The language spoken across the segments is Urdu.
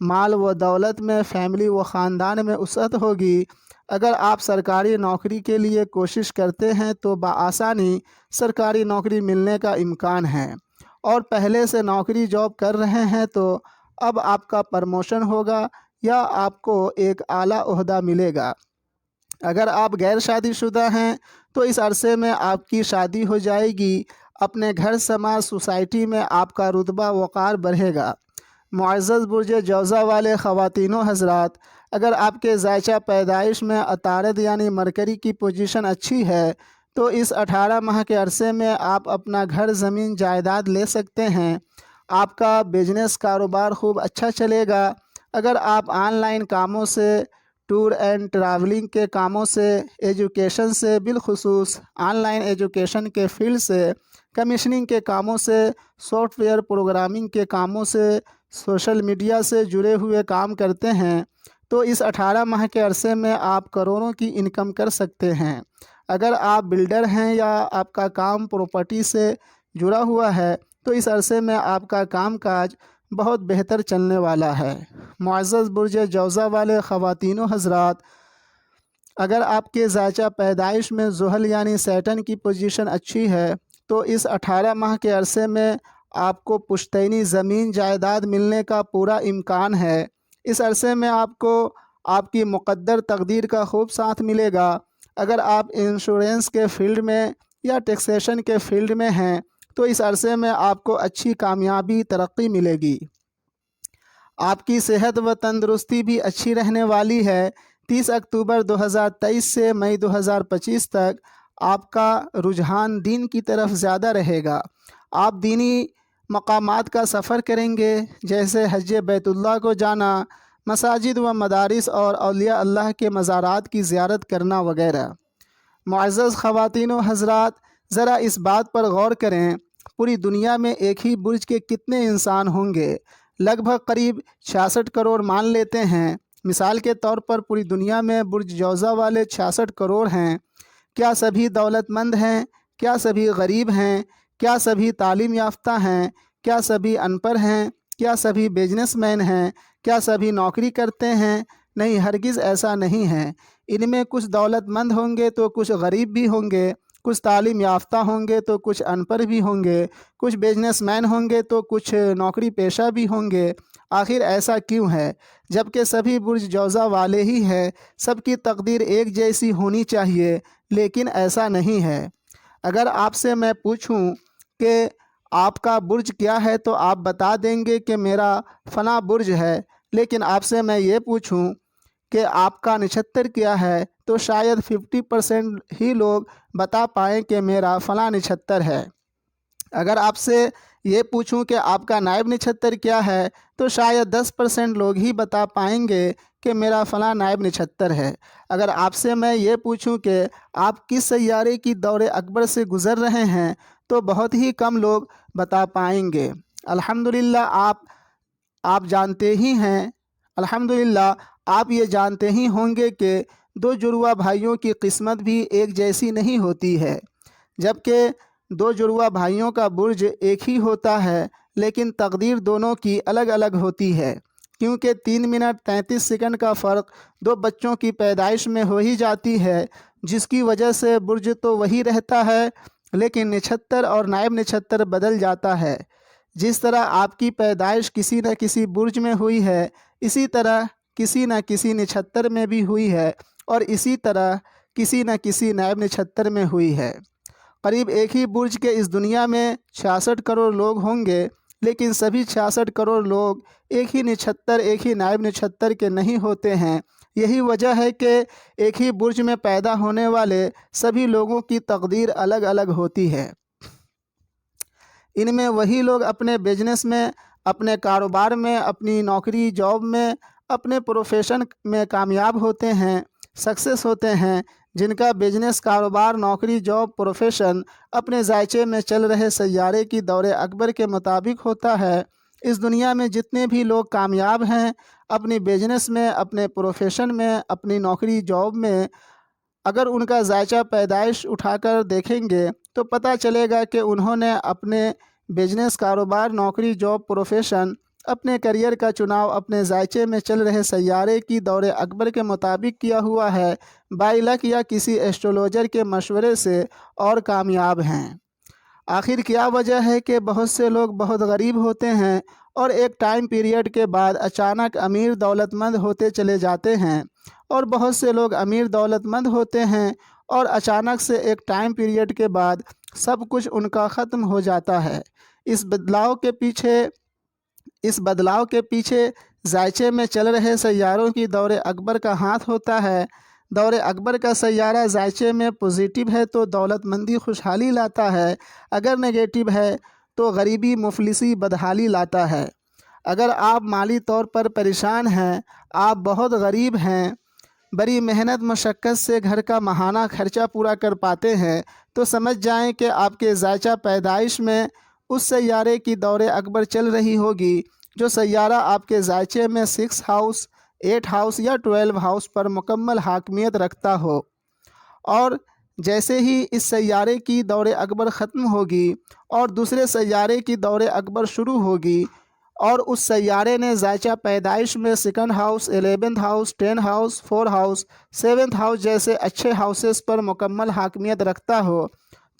مال و دولت میں، فیملی و خاندان میں وسعت ہوگی۔ اگر آپ سرکاری نوکری کے لیے کوشش کرتے ہیں تو بآسانی سرکاری نوکری ملنے کا امکان ہے، اور پہلے سے نوکری جاب کر رہے ہیں تو اب آپ کا پرموشن ہوگا یا آپ کو ایک اعلیٰ عہدہ ملے گا۔ اگر آپ غیر شادی شدہ ہیں تو اس عرصے میں آپ کی شادی ہو جائے گی، اپنے گھر، سماج، سوسائٹی میں آپ کا رتبہ وقار بڑھے گا۔ معزز برج جوزہ والے خواتین و حضرات، اگر آپ کے ذائچہ پیدائش میں عطارد یعنی مرکری کی پوزیشن اچھی ہے تو اس 18 ماہ کے عرصے میں آپ اپنا گھر، زمین، جائیداد لے سکتے ہیں۔ آپ کا بزنس، کاروبار خوب اچھا چلے گا۔ اگر آپ آن لائن کاموں سے، ٹور اینڈ ٹریولنگ کے کاموں سے، ایجوکیشن سے، بالخصوص آن لائن ایجوکیشن کے فیلڈ سے، کمیشننگ کے کاموں سے، سافٹ ویئر پروگرامنگ کے کاموں سے، سوشل میڈیا سے جڑے ہوئے کام کرتے ہیں تو اس 18 ماہ کے عرصے میں آپ کروڑوں کی انکم کر سکتے ہیں۔ اگر آپ بلڈر ہیں یا آپ کا کام پراپرٹی سے جڑا ہوا ہے تو اس عرصے میں آپ کا کام کاج بہت بہتر چلنے والا ہے۔ معزز برج جوزہ والے خواتین و حضرات، اگر آپ کے ذائچہ پیدائش میں زحل یعنی سیٹن کی پوزیشن اچھی ہے تو اس 18 ماہ کے عرصے میں آپ کو پشتینی زمین، جائیداد ملنے کا پورا امکان ہے۔ اس عرصے میں آپ کو آپ کی مقدر تقدیر کا خوب ساتھ ملے گا۔ اگر آپ انشورنس کے فیلڈ میں یا ٹیکسیشن کے فیلڈ میں ہیں تو اس عرصے میں آپ کو اچھی کامیابی، ترقی ملے گی۔ آپ کی صحت و تندرستی بھی اچھی رہنے والی ہے۔ 30 اکتوبر 2023 سے مئی 2025 تک آپ کا رجحان دین کی طرف زیادہ رہے گا۔ آپ دینی مقامات کا سفر کریں گے، جیسے حج بیت اللہ کو جانا، مساجد و مدارس اور اولیاء اللہ کے مزارات کی زیارت کرنا وغیرہ۔ معزز خواتین و حضرات، ذرا اس بات پر غور کریں، پوری دنیا میں ایک ہی برج کے کتنے انسان ہوں گے؟ لگ بھگ قریب 66 کروڑ مان لیتے ہیں۔ مثال کے طور پر پوری دنیا میں برج جوزہ والے 66 کروڑ ہیں۔ کیا سبھی دولت مند ہیں؟ کیا سبھی غریب ہیں؟ کیا سبھی تعلیم یافتہ ہیں؟ کیا سبھی ان پڑھ ہیں؟ کیا سبھی بزنس مین ہیں؟ کیا سبھی نوکری کرتے ہیں؟ نہیں، ہرگز ایسا نہیں ہے۔ ان میں کچھ دولت مند ہوں گے تو کچھ غریب بھی ہوں گے، کچھ تعلیم یافتہ ہوں گے تو کچھ ان پڑھ بھی ہوں گے، کچھ بزنس مین ہوں گے تو کچھ نوکری پیشہ بھی ہوں گے۔ آخر ایسا کیوں ہے؟ جبکہ سبھی برج جوزہ والے ہی ہیں، سب کی تقدیر ایک جیسی ہونی چاہیے، لیکن ایسا نہیں ہے۔ اگر آپ سے میں پوچھوں کہ آپ کا برج کیا ہے تو آپ بتا دیں گے کہ میرا فلاں برج ہے، لیکن آپ سے میں یہ پوچھوں کہ آپ کا نچھتر کیا ہے تو شاید 50% ہی لوگ بتا پائیں کہ میرا فلاں نچھتر ہے۔ اگر آپ سے یہ پوچھوں کہ آپ کا نائب نچھتر کیا ہے تو شاید 10% لوگ ہی بتا پائیں گے کہ میرا فلاں نائب نچھتر ہے۔ اگر آپ سے میں یہ پوچھوں کہ آپ کس سیارے کی دور اکبر سے گزر رہے ہیں تو بہت ہی کم لوگ بتا پائیں گے۔ الحمدللہ آپ جانتے ہی ہیں، الحمدللہ آپ یہ جانتے ہی ہوں گے کہ دو جڑواں بھائیوں کی قسمت بھی ایک جیسی نہیں ہوتی ہے۔ جبکہ دو جڑواں بھائیوں کا برج ایک ہی ہوتا ہے لیکن تقدیر دونوں کی الگ الگ ہوتی ہے، کیونکہ 3 منٹ 33 سیکنڈ کا فرق دو بچوں کی پیدائش میں ہو ہی جاتی ہے، جس کی وجہ سے برج تو وہی رہتا ہے لیکن نچھتر اور نائب نچھتر بدل جاتا ہے۔ جس طرح آپ کی پیدائش کسی نہ کسی برج میں ہوئی ہے، اسی طرح کسی نہ کسی نچھتر میں بھی ہوئی ہے، اور اسی طرح کسی نہ کسی نائب نچھتر میں ہوئی ہے۔ قریب ایک ہی برج کے اس دنیا میں 66 کروڑ لوگ ہوں گے، لیکن سبھی 66 کروڑ لوگ ایک ہی نچھتر، ایک ہی نائب نچھتر کے نہیں ہوتے ہیں۔ یہی وجہ ہے کہ ایک ہی برج میں پیدا ہونے والے سبھی لوگوں کی تقدیر الگ الگ ہوتی ہے۔ ان میں وہی لوگ اپنے بزنس میں، اپنے کاروبار میں، اپنی نوکری جاب میں، اپنے پروفیشن میں کامیاب ہوتے ہیں، سکسیس ہوتے ہیں، جن کا بزنس، کاروبار، نوکری، جاب، پروفیشن اپنے ذائچے میں چل رہے سیارے کی دور اکبر کے مطابق ہوتا ہے۔ اس دنیا میں جتنے بھی لوگ کامیاب ہیں اپنی بزنس میں، اپنے پروفیشن میں، اپنی نوکری جاب میں، اگر ان کا ذائچہ پیدائش اٹھا کر دیکھیں گے تو پتہ چلے گا کہ انہوں نے اپنے بزنس، کاروبار، نوکری، جاب، پروفیشن اپنے کریئر کا چناؤ اپنے ذائچے میں چل رہے سیارے کی دور اکبر کے مطابق کیا ہوا ہے، بائی لک یا کسی ایسٹرولوجر کے مشورے سے، اور کامیاب ہیں۔ آخر کیا وجہ ہے کہ بہت سے لوگ بہت غریب ہوتے ہیں اور ایک ٹائم پیریڈ کے بعد اچانک امیر دولت مند ہوتے چلے جاتے ہیں، اور بہت سے لوگ امیر دولت مند ہوتے ہیں اور اچانک سے ایک ٹائم پیریڈ کے بعد سب کچھ ان کا ختم ہو جاتا ہے؟ اس بدلاؤ کے پیچھے ذائچے میں چل رہے سیاروں کی دور اکبر کا ہاتھ ہوتا ہے۔ دور اکبر کا سیارہ ذائچے میں پوزیٹیو ہے تو دولت مندی خوشحالی لاتا ہے، اگر نگیٹو ہے تو غریبی مفلسی بدحالی لاتا ہے۔ اگر آپ مالی طور پر پریشان ہیں، آپ بہت غریب ہیں، بڑی محنت مشقت سے گھر کا ماہانہ خرچہ پورا کر پاتے ہیں، تو سمجھ جائیں کہ آپ کے ذائچہ پیدائش میں اس سیارے کی دور اکبر چل رہی ہوگی جو سیارہ آپ کے ذائچے میں 6 ہاؤس، 8 ہاؤس یا 12 ہاؤس پر مکمل حاکمیت رکھتا ہو۔ اور جیسے ہی اس سیارے کی دور اکبر ختم ہوگی اور دوسرے سیارے کی دور اکبر شروع ہوگی، اور اس سیارے نے ذائچہ پیدائش میں 2 house, 11 house, 10 house, 4 house, 7 house جیسے اچھے ہاؤسز پر مکمل حاکمیت رکھتا ہو،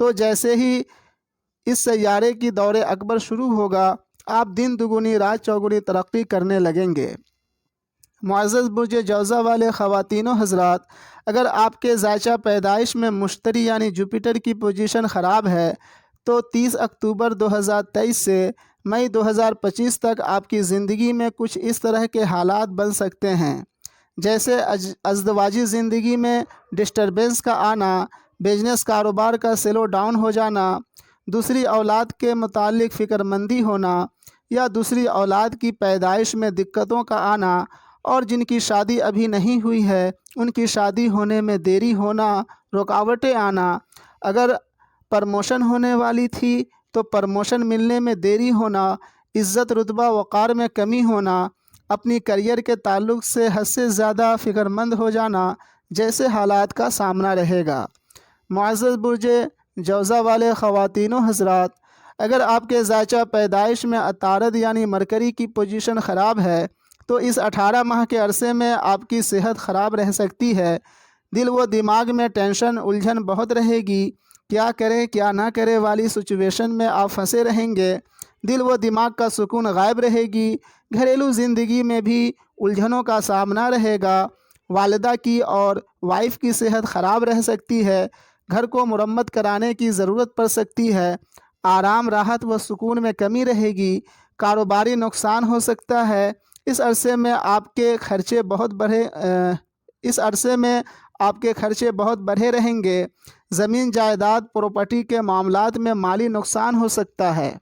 تو جیسے ہی اس سیارے کی دور اکبر شروع ہوگا، آپ دن دگنی رات چوگنی ترقی کرنے لگیں گے۔ معزز برج جوزہ والے خواتین و حضرات، اگر آپ کے ذائچہ پیدائش میں مشتری یعنی جوپیٹر کی پوزیشن خراب ہے تو 30 اکتوبر 2023 سے مئی 2025 تک آپ کی زندگی میں کچھ اس طرح کے حالات بن سکتے ہیں، جیسے ازدواجی زندگی میں ڈسٹربنس کا آنا، بزنس کاروبار کا سلو ڈاؤن ہو جانا، دوسری اولاد کے متعلق فکر مندی ہونا، یا دوسری اولاد کی پیدائش میں دقتوں کا آنا، اور جن کی شادی ابھی نہیں ہوئی ہے ان کی شادی ہونے میں دیری ہونا، رکاوٹیں آنا، اگر پرموشن ہونے والی تھی تو پرموشن ملنے میں دیری ہونا، عزت رتبہ وقار میں کمی ہونا، اپنی کریئر کے تعلق سے حد سے زیادہ فکر مند ہو جانا جیسے حالات کا سامنا رہے گا۔ معزز برج جوزہ والے خواتین و حضرات، اگر آپ کے ذائچہ پیدائش میں عطارد یعنی مرکری کی پوزیشن خراب ہے تو اس 18 ماہ کے عرصے میں آپ کی صحت خراب رہ سکتی ہے۔ دل و دماغ میں ٹینشن، الجھن بہت رہے گی، کیا کریں کیا نہ کرے والی سچویشن میں آپ پھنسے رہیں گے، دل و دماغ کا سکون غائب رہے گی، گھریلو زندگی میں بھی الجھنوں کا سامنا رہے گا، والدہ کی اور وائف کی صحت خراب رہ سکتی ہے، گھر کو مرمت کرانے کی ضرورت پڑ سکتی ہے، آرام راحت و سکون میں کمی رہے گی، کاروباری نقصان ہو سکتا ہے۔ اس عرصے میں آپ کے خرچے بہت بڑھے رہیں گے، زمین جائیداد پراپرٹی کے معاملات میں مالی نقصان ہو سکتا ہے۔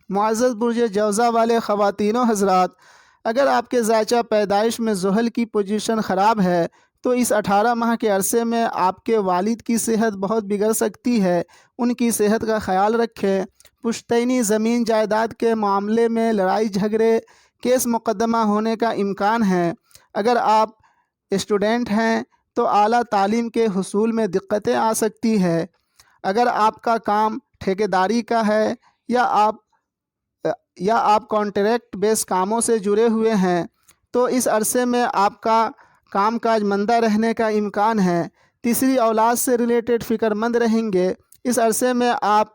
معزز برج جوزہ والے خواتین و حضرات، اگر آپ کے ذائچہ پیدائش میں زحل کی پوزیشن خراب ہے تو اس 18 ماہ کے عرصے میں آپ کے والد کی صحت بہت بگڑ سکتی ہے، ان کی صحت کا خیال رکھیں۔ پشتینی زمین جائیداد کے معاملے میں لڑائی جھگڑے، کیس مقدمہ ہونے کا امکان ہے۔ اگر آپ اسٹوڈنٹ ہیں تو اعلیٰ تعلیم کے حصول میں دقتیں آ سکتی ہے۔ اگر آپ کا کام ٹھیکیداری کا ہے یا آپ کانٹریکٹ بیس کاموں سے جڑے ہوئے ہیں تو اس عرصے میں آپ کا کام کاج مندہ رہنے کا امکان ہے۔ تیسری اولاد سے ریلیٹڈ فکر مند رہیں گے، اس عرصے میں آپ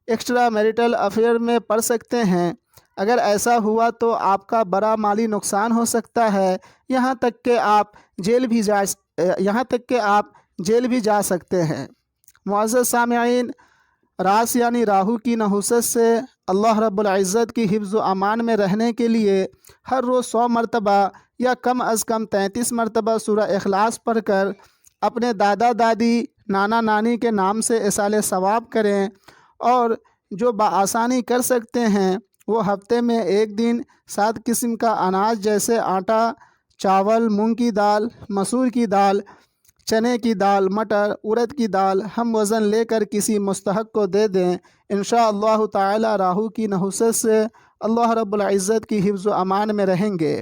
ایکسٹرا میریٹل افیئر میں پڑ سکتے ہیں۔ اگر ایسا ہوا تو آپ کا بڑا مالی نقصان ہو سکتا ہے، یہاں تک کہ آپ جیل بھی جا سکتے ہیں۔ معزز سامعین، راس یعنی راہو کی نحوست سے اللہ رب العزت کی حفظ و امان میں رہنے کے لیے ہر روز 100 مرتبہ یا کم از کم 33 مرتبہ سورہ اخلاص پڑھ کر اپنے دادا دادی، نانا نانی کے نام سے ایصال ثواب کریں، اور جو بآسانی کر سکتے ہیں وہ ہفتے میں 1 دن 7 قسم کا اناج جیسے آٹا، چاول، مونگ کی دال، مسور کی دال، چنے کی دال، مٹر، ارد کی دال ہم وزن لے کر کسی مستحق کو دے دیں۔ انشاءاللہ تعالی راہو کی نحوست سے اللہ رب العزت کی حفظ و امان میں رہیں گے۔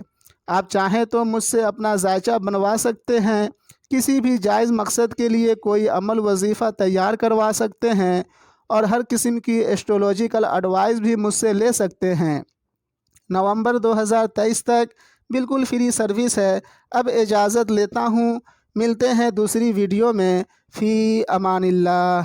آپ چاہیں تو مجھ سے اپنا ذائچہ بنوا سکتے ہیں، کسی بھی جائز مقصد کے لیے کوئی عمل وظیفہ تیار کروا سکتے ہیں، اور ہر قسم کی ایسٹرولوجیکل ایڈوائز بھی مجھ سے لے سکتے ہیں۔ نومبر 2023 تک بالکل فری سروس ہے۔ اب اجازت لیتا ہوں، ملتے ہیں دوسری ویڈیو میں۔ فی امان اللہ۔